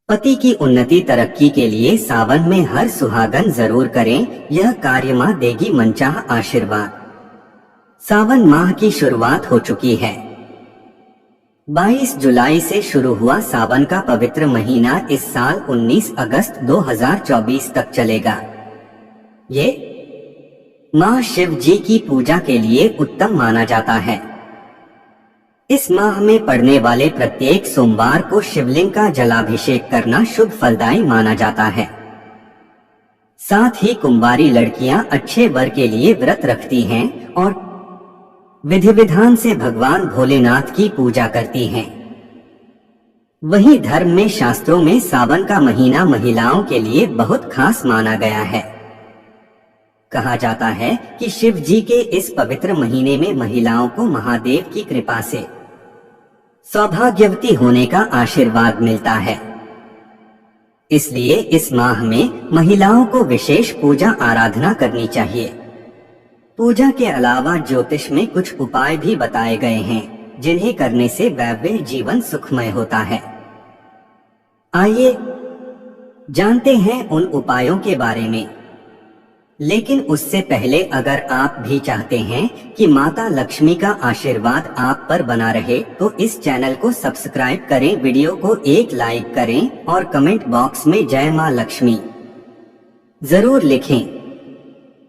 पति की उन्नति तरक्की के लिए सावन में हर सुहागन जरूर करें, यह कार्य मां देगी मनचाहा आशीर्वाद। सावन माह की शुरुआत हो चुकी है। 22 जुलाई से शुरू हुआ सावन का पवित्र महीना इस साल 19 अगस्त 2024 तक चलेगा। ये माह शिव जी की पूजा के लिए उत्तम माना जाता है। इस माह में पड़ने वाले प्रत्येक सोमवार को शिवलिंग का जलाभिषेक करना शुभ फलदायी माना जाता है। साथ ही कुंवारी लड़कियां अच्छे वर के लिए व्रत रखती हैं और विधि विधान से भगवान भोलेनाथ की पूजा करती हैं। वहीं धर्म में शास्त्रों में सावन का महीना महिलाओं के लिए बहुत खास माना गया है। कहा जाता है कि शिव जी के इस पवित्र महीने में महिलाओं को महादेव की कृपा से सौभाग्यवती होने का आशीर्वाद मिलता है। इसलिए इस माह में महिलाओं को विशेष पूजा आराधना करनी चाहिए। पूजा के अलावा ज्योतिष में कुछ उपाय भी बताए गए हैं, जिन्हें करने से वैवाहिक जीवन सुखमय होता है। आइए जानते हैं उन उपायों के बारे में। लेकिन उससे पहले अगर आप भी चाहते हैं कि माता लक्ष्मी का आशीर्वाद आप पर बना रहे, तो इस चैनल को सब्सक्राइब करें, वीडियो को एक लाइक करें और कमेंट बॉक्स में जय मां लक्ष्मी जरूर लिखें।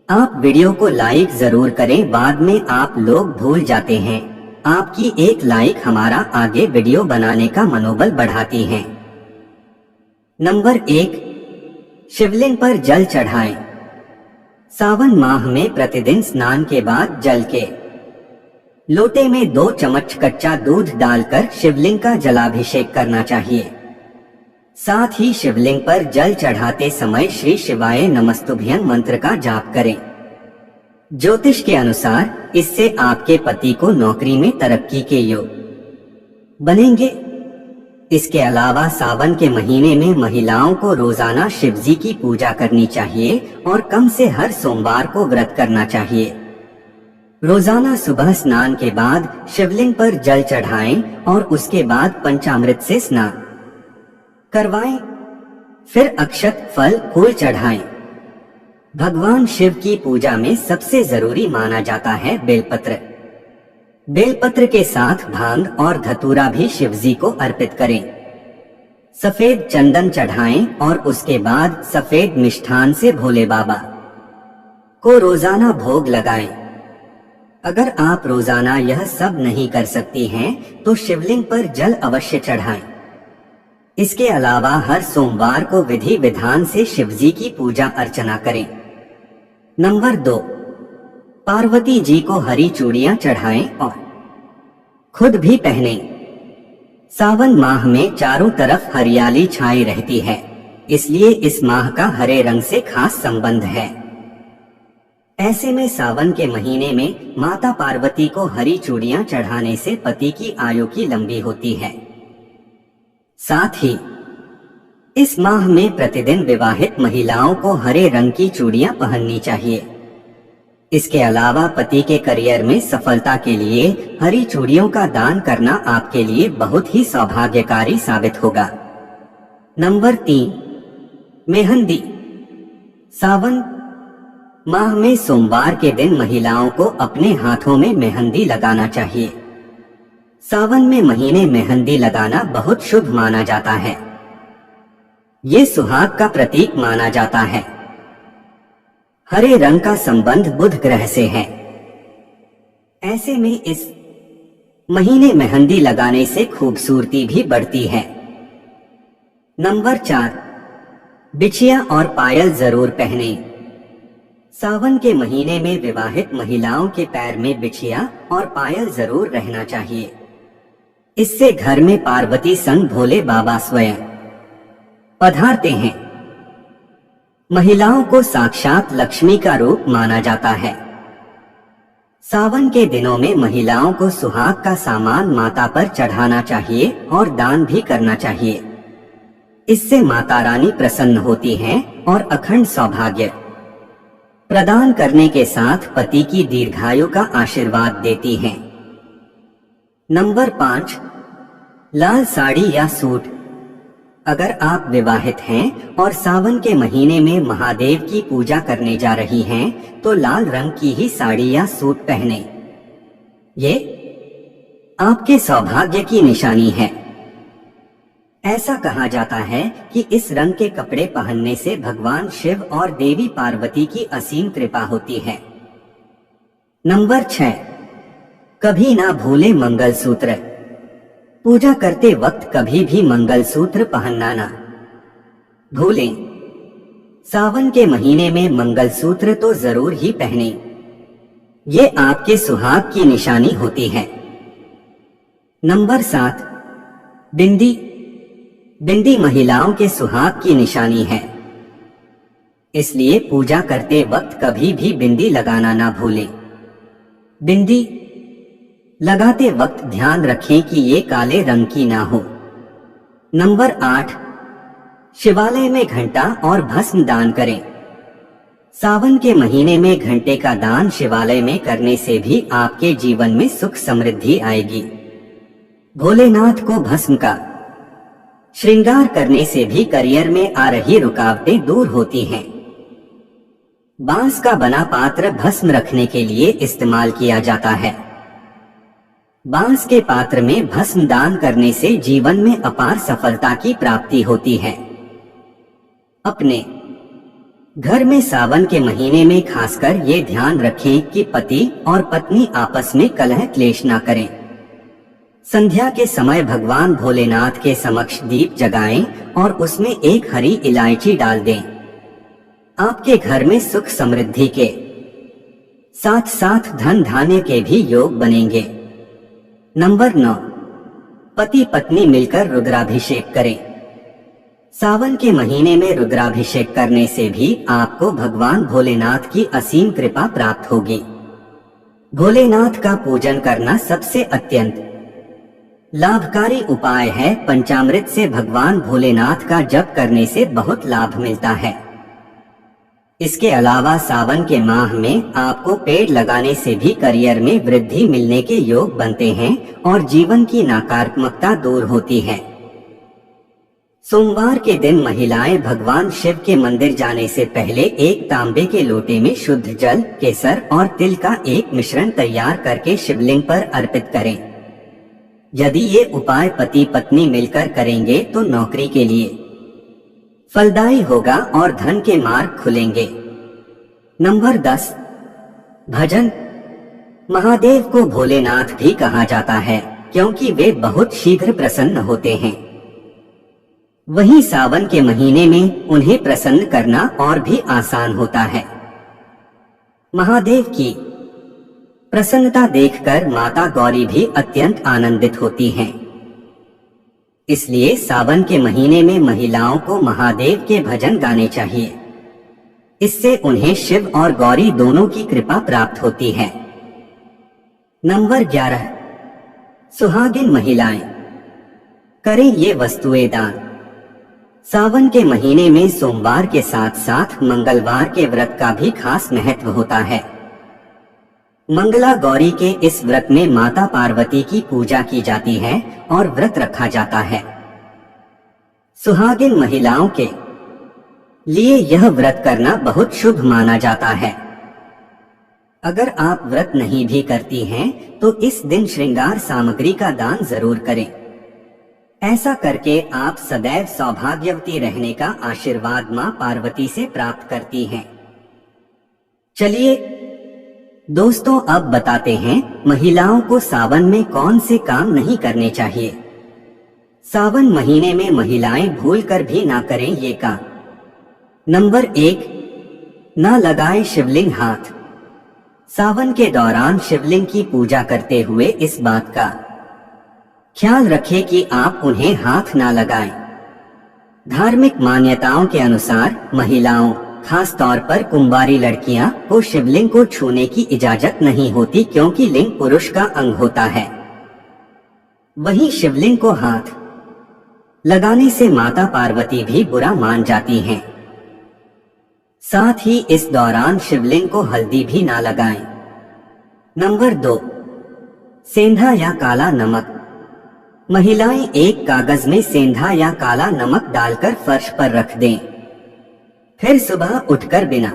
आप वीडियो को लाइक जरूर करें, बाद में आप लोग भूल जाते हैं। आपकी एक लाइक हमारा आगे वीडियो बनाने का मनोबल बढ़ाती है। नंबर 1, शिवलिंग पर जल चढ़ाएं। सावन माह में प्रतिदिन स्नान के बाद जल के लोटे में 2 चम्मच कच्चा दूध डालकर शिवलिंग का जलाभिषेक करना चाहिए। साथ ही शिवलिंग पर जल चढ़ाते समय श्री शिवाय नमस्तुभ्यं मंत्र का जाप करें। ज्योतिष के अनुसार इससे आपके पति को नौकरी में तरक्की के योग बनेंगे। इसके अलावा सावन के महीने में महिलाओं को रोजाना शिवजी की पूजा करनी चाहिए और कम से हर सोमवार को व्रत करना चाहिए। रोजाना सुबह स्नान के बाद शिवलिंग पर जल चढ़ाएं और उसके बाद पंचामृत से स्नान करवाएं। फिर अक्षत, फल, फूल चढ़ाएं। भगवान शिव की पूजा में सबसे जरूरी माना जाता है बेलपत्र। बेलपत्र के साथ भांग और धतूरा भी शिवजी को अर्पित करें। सफेद चंदन चढ़ाएं और उसके बाद सफेद मिष्ठान से भोले बाबा को रोजाना भोग लगाएं। अगर आप रोजाना यह सब नहीं कर सकती हैं, तो शिवलिंग पर जल अवश्य चढ़ाएं। इसके अलावा हर सोमवार को विधि विधान से शिवजी की पूजा अर्चना करें। नंबर 2, पार्वती जी को हरी चूड़ियां चढ़ाएं और खुद भी पहने। सावन माह में चारों तरफ हरियाली छाई रहती है, इसलिए इस माह का हरे रंग से खास संबंध है। ऐसे में सावन के महीने में माता पार्वती को हरी चूड़ियां चढ़ाने से पति की आयु की लंबी होती है। साथ ही इस माह में प्रतिदिन विवाहित महिलाओं को हरे रंग की चूड़ियां पहननी चाहिए। इसके अलावा पति के करियर में सफलता के लिए हरी चूड़ियों का दान करना आपके लिए बहुत ही सौभाग्यकारी साबित होगा। नंबर 3, मेहंदी। सावन माह में सोमवार के दिन महिलाओं को अपने हाथों में मेहंदी लगाना चाहिए। सावन में महीने मेहंदी लगाना बहुत शुभ माना जाता है। ये सुहाग का प्रतीक माना जाता है। हरे रंग का संबंध बुध ग्रह से है। ऐसे में इस महीने मेहंदी लगाने से खूबसूरती भी बढ़ती है। नंबर 4, बिछिया और पायल जरूर पहने। सावन के महीने में विवाहित महिलाओं के पैर में बिछिया और पायल जरूर रहना चाहिए। इससे घर में पार्वती संग भोले बाबा स्वयं पधारते हैं। महिलाओं को साक्षात लक्ष्मी का रूप माना जाता है। सावन के दिनों में महिलाओं को सुहाग का सामान माता पर चढ़ाना चाहिए और दान भी करना चाहिए। इससे माता रानी प्रसन्न होती हैं और अखंड सौभाग्य प्रदान करने के साथ पति की दीर्घायु का आशीर्वाद देती हैं। नंबर 5, लाल साड़ी या सूट। अगर आप विवाहित हैं और सावन के महीने में महादेव की पूजा करने जा रही हैं, तो लाल रंग की ही साड़ी या सूट पहने। ये आपके सौभाग्य की निशानी है। ऐसा कहा जाता है कि इस रंग के कपड़े पहनने से भगवान शिव और देवी पार्वती की असीम कृपा होती है। नंबर 6, कभी ना भूले मंगलसूत्र। पूजा करते वक्त कभी भी मंगलसूत्र पहनना ना भूलें। सावन के महीने में मंगलसूत्र तो जरूर ही पहनें। ये आपके सुहाग की निशानी होती है। नंबर 7, बिंदी। बिंदी महिलाओं के सुहाग की निशानी है, इसलिए पूजा करते वक्त कभी भी बिंदी लगाना ना भूलें। बिंदी लगाते वक्त ध्यान रखें कि ये काले रंग की ना हो। नंबर 8, शिवालय में घंटा और भस्म दान करें। सावन के महीने में घंटे का दान शिवालय में करने से भी आपके जीवन में सुख समृद्धि आएगी। भोलेनाथ को भस्म का श्रृंगार करने से भी करियर में आ रही रुकावटें दूर होती हैं। बांस का बना पात्र भस्म रखने के लिए इस्तेमाल किया जाता है। बांस के पात्र में भस्म दान करने से जीवन में अपार सफलता की प्राप्ति होती है। अपने घर में सावन के महीने में खासकर ये ध्यान रखें कि पति और पत्नी आपस में कलह क्लेश ना करें। संध्या के समय भगवान भोलेनाथ के समक्ष दीप जगाएं और उसमें एक हरी इलायची डाल दें। आपके घर में सुख समृद्धि के साथ साथ धन धान्य के भी योग बनेंगे। नंबर 9, पति पत्नी मिलकर रुद्राभिषेक करें। सावन के महीने में रुद्राभिषेक करने से भी आपको भगवान भोलेनाथ की असीम कृपा प्राप्त होगी। भोलेनाथ का पूजन करना सबसे अत्यंत लाभकारी उपाय है। पंचामृत से भगवान भोलेनाथ का जप करने से बहुत लाभ मिलता है। इसके अलावा सावन के माह में आपको पेड़ लगाने से भी करियर में वृद्धि मिलने के योग बनते हैं और जीवन की नकारात्मकता दूर होती है। सोमवार के दिन महिलाएं भगवान शिव के मंदिर जाने से पहले एक तांबे के लोटे में शुद्ध जल, केसर और तिल का एक मिश्रण तैयार करके शिवलिंग पर अर्पित करें। यदि ये उपाय पति पत्नी मिलकर करेंगे तो नौकरी के लिए फलदायी होगा और धन के मार्ग खुलेंगे। नंबर 10, भजन। महादेव को भोलेनाथ भी कहा जाता है क्योंकि वे बहुत शीघ्र प्रसन्न होते हैं। वहीं सावन के महीने में उन्हें प्रसन्न करना और भी आसान होता है। महादेव की प्रसन्नता देखकर माता गौरी भी अत्यंत आनंदित होती हैं। इसलिए सावन के महीने में महिलाओं को महादेव के भजन गाने चाहिए। इससे उन्हें शिव और गौरी दोनों की कृपा प्राप्त होती है। नंबर 11, सुहागिन महिलाएं करें ये वस्तुएं दान। सावन के महीने में सोमवार के साथ साथ मंगलवार के व्रत का भी खास महत्व होता है। मंगला गौरी के इस व्रत में माता पार्वती की पूजा की जाती है और व्रत रखा जाता है। सुहागिन महिलाओं के लिए यह व्रत करना बहुत शुभ माना जाता है। अगर आप व्रत नहीं भी करती हैं तो इस दिन श्रृंगार सामग्री का दान जरूर करें। ऐसा करके आप सदैव सौभाग्यवती रहने का आशीर्वाद मां पार्वती से प्राप्त करती हैं। चलिए दोस्तों, अब बताते हैं महिलाओं को सावन में कौन से काम नहीं करने चाहिए। सावन महीने में महिलाएं भूलकर भी ना करें ये काम। नंबर 1, ना लगाएं शिवलिंग हाथ। सावन के दौरान शिवलिंग की पूजा करते हुए इस बात का ख्याल रखें कि आप उन्हें हाथ ना लगाएं। धार्मिक मान्यताओं के अनुसार महिलाओं, खास तौर पर कुंवारी लड़कियां को शिवलिंग को छूने की इजाजत नहीं होती क्योंकि लिंग पुरुष का अंग होता है। वहीं शिवलिंग को हाथ लगाने से माता पार्वती भी बुरा मान जाती हैं। साथ ही इस दौरान शिवलिंग को हल्दी भी ना लगाएं। नंबर 2, सेंधा या काला नमक। महिलाएं एक कागज में सेंधा या काला नमक डालकर फर्श पर रख दें। फिर सुबह उठकर बिना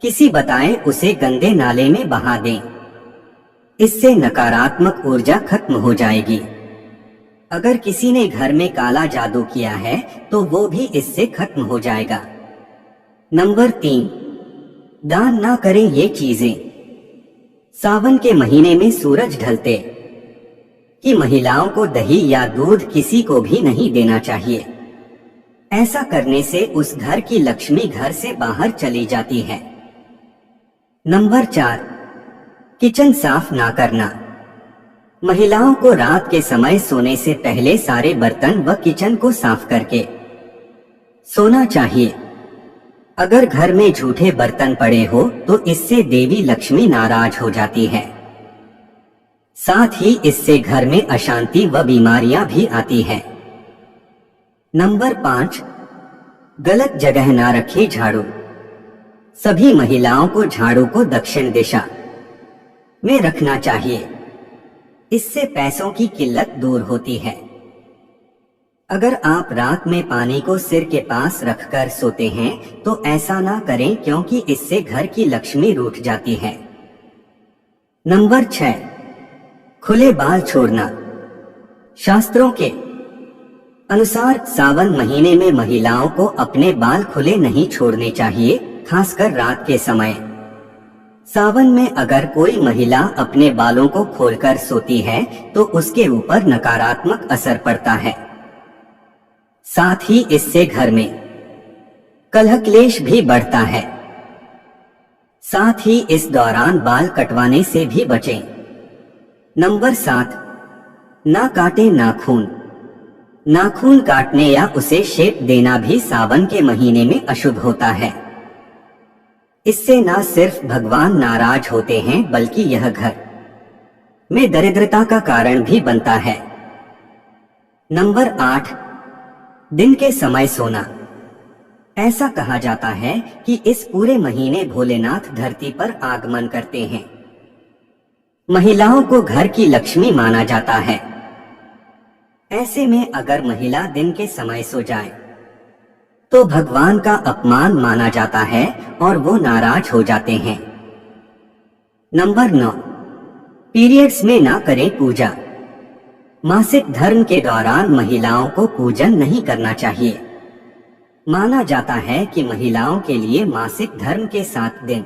किसी बताए उसे गंदे नाले में बहा दें। इससे नकारात्मक ऊर्जा खत्म हो जाएगी। अगर किसी ने घर में काला जादू किया है तो वो भी इससे खत्म हो जाएगा। नंबर 3, दान ना करें ये चीजें। सावन के महीने में सूरज ढलते कि महिलाओं को दही या दूध किसी को भी नहीं देना चाहिए। ऐसा करने से उस घर की लक्ष्मी घर से बाहर चली जाती है। नंबर 4, किचन साफ ना करना। महिलाओं को रात के समय सोने से पहले सारे बर्तन व किचन को साफ करके सोना चाहिए। अगर घर में झूठे बर्तन पड़े हो तो इससे देवी लक्ष्मी नाराज हो जाती है। साथ ही इससे घर में अशांति व बीमारियां भी आती है। नंबर 5, गलत जगह ना रखे झाड़ू। सभी महिलाओं को झाड़ू को दक्षिण दिशा में रखना चाहिए। इससे पैसों की किल्लत दूर होती है। अगर आप रात में पानी को सिर के पास रखकर सोते हैं तो ऐसा ना करें, क्योंकि इससे घर की लक्ष्मी रूठ जाती है। नंबर 6, खुले बाल छोड़ना। शास्त्रों के अनुसार सावन महीने में महिलाओं को अपने बाल खुले नहीं छोड़ने चाहिए, खासकर रात के समय। सावन में अगर कोई महिला अपने बालों को खोलकर सोती है तो उसके ऊपर नकारात्मक असर पड़ता है। साथ ही इससे घर में कलह क्लेश भी बढ़ता है। साथ ही इस दौरान बाल कटवाने से भी बचें। नंबर 7, ना काटे नाखून। नाखून काटने या उसे शेप देना भी सावन के महीने में अशुभ होता है। इससे ना सिर्फ भगवान नाराज होते हैं बल्कि यह घर में दरिद्रता का कारण भी बनता है। नंबर 8, दिन के समय सोना। ऐसा कहा जाता है कि इस पूरे महीने भोलेनाथ धरती पर आगमन करते हैं। महिलाओं को घर की लक्ष्मी माना जाता है। ऐसे में अगर महिला दिन के समय सो जाए तो भगवान का अपमान माना जाता है और वो नाराज हो जाते हैं। नंबर 9, पीरियड्स में ना करें पूजा। मासिक धर्म के दौरान महिलाओं को पूजन नहीं करना चाहिए। माना जाता है कि महिलाओं के लिए मासिक धर्म के 7 दिन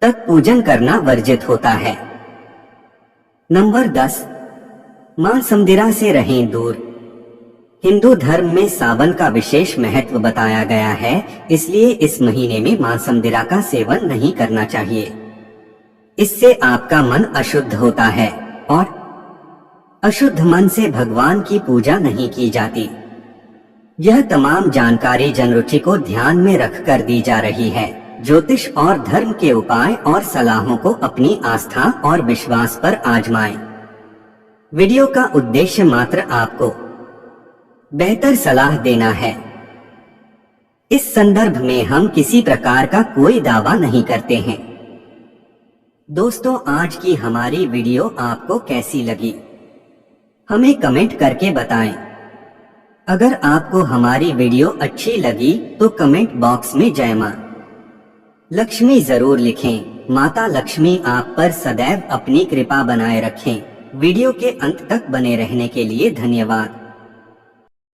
तक पूजन करना वर्जित होता है। नंबर 10, मां समदिरा से रहें दूर। हिंदू धर्म में सावन का विशेष महत्व बताया गया है, इसलिए इस महीने में मां समदिरा का सेवन नहीं करना चाहिए। इससे आपका मन अशुद्ध होता है और अशुद्ध मन से भगवान की पूजा नहीं की जाती। यह तमाम जानकारी जनरुचि को ध्यान में रखकर दी जा रही है। ज्योतिष और धर्म के उपाय और सलाहों को अपनी आस्था और विश्वास पर आजमाएं। वीडियो का उद्देश्य मात्र आपको बेहतर सलाह देना है। इस संदर्भ में हम किसी प्रकार का कोई दावा नहीं करते हैं। दोस्तों, आज की हमारी वीडियो आपको कैसी लगी हमें कमेंट करके बताएं। अगर आपको हमारी वीडियो अच्छी लगी तो कमेंट बॉक्स में जय मां लक्ष्मी जरूर लिखें। माता लक्ष्मी आप पर सदैव अपनी कृपा बनाए रखें। वीडियो के अंत तक बने रहने के लिए धन्यवाद।